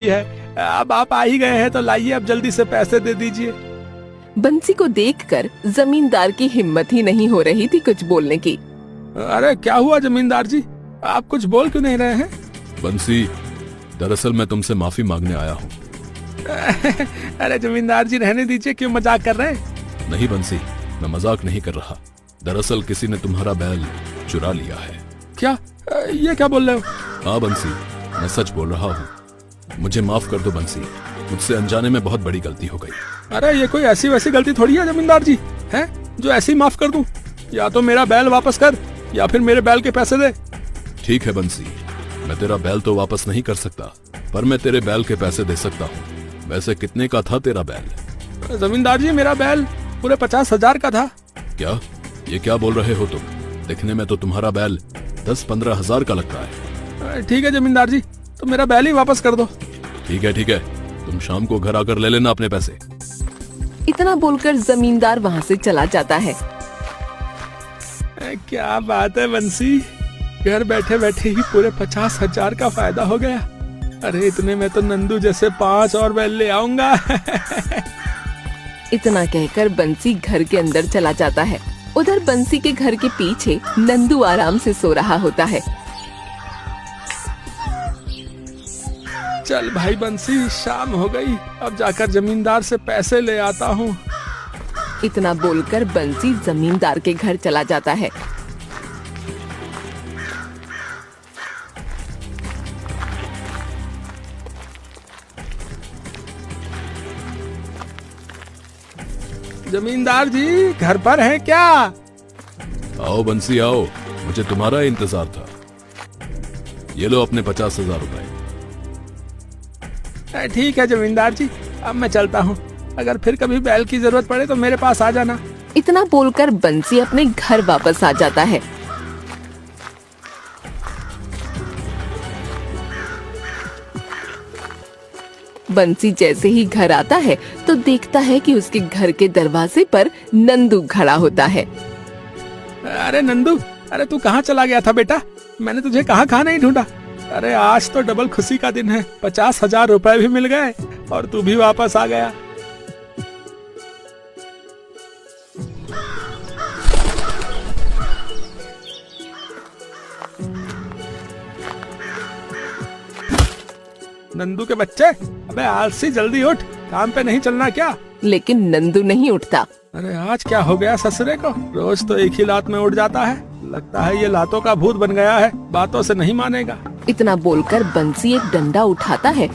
है। अब आप आ ही गए हैं तो लाइए, अब जल्दी से पैसे दे दीजिए। बंसी को देखकर जमींदार की हिम्मत ही नहीं हो रही थी कुछ बोलने की। अरे क्या हुआ जमींदार जी, आप कुछ बोल क्यों नहीं रहे हैं? बंसी, दरअसल मैं तुमसे माफी मांगने आया हूँ। अरे जमींदार जी रहने दीजिए, क्यों मजाक कर रहे हैं? नहीं बंसी, मैं मजाक नहीं कर रहा। दरअसल किसी ने तुम्हारा बैल चुरा लिया है। क्या? ये क्या बोल रहे हो? हाँ बंसी, मैं सच बोल रहा हूँ। मुझे माफ कर दो बंसी, मुझसे अनजाने में बहुत बड़ी गलती हो गई। अरे ये कोई ऐसी वैसी गलती थोड़ी है जमींदार जी, हैं जो ऐसी माफ कर दूं। या तो मेरा बैल वापस कर या फिर मेरे बैल के पैसे दे। ठीक है बंसी, मैं तेरा बैल तो वापस नहीं कर सकता, पर मैं तेरे बैल के पैसे दे सकता हूँ। वैसे कितने का था तेरा बैल? जमींदार जी मेरा बैल पूरे 50,000 का था। क्या? ये क्या बोल रहे हो तुम? दिखने में तो तुम्हारा बैल 10-15 हजार का लगता है। ठीक है जमींदार जी, तो मेरा बैल ही वापस कर दो। ठीक है, तुम शाम को घर आकर ले लेना अपने पैसे। इतना बोलकर जमींदार वहाँ से चला जाता है। क्या बात है बंसी, घर बैठे बैठे ही पूरे 50,000 का फायदा हो गया। अरे इतने में तो नंदू जैसे 5 और बैल ले आऊंगा। इतना कहकर बंसी घर के अंदर चला जाता है। उधर बंसी के घर के पीछे नंदू आराम से सो रहा होता है। चल भाई बंसी, शाम हो गई, अब जाकर जमींदार से पैसे ले आता हूँ। इतना बोलकर बंसी जमींदार के घर चला जाता है। जमींदार जी घर पर हैं क्या? आओ बंसी आओ, मुझे तुम्हारा इंतजार था। ये लो अपने 50,000 रुपए। ठीक है जमींदार जी, अब मैं चलता हूँ। अगर फिर कभी बैल की जरूरत पड़े तो मेरे पास आ जाना। इतना बोलकर बंसी अपने घर वापस आ जाता है। बंसी जैसे ही घर आता है तो देखता है कि उसके घर के दरवाजे पर नंदू खड़ा होता है। अरे नंदू, अरे तू कहाँ चला गया था बेटा? मैंने तुझे कहाँ नहीं ढूंढा। अरे आज तो डबल खुशी का दिन है, 50,000 रुपए भी मिल गए और तू भी वापस आ गया। नंदू के बच्चे, अबे आलसी, जल्दी उठ, काम पे नहीं चलना क्या? लेकिन नंदू नहीं उठता। अरे आज क्या हो गया ससुरे को? रोज तो एक ही लात में उठ जाता है। लगता है ये लातों का भूत बन गया है, बातों से नहीं मानेगा। इतना बोलकर बंसी एक डंडा उठाता है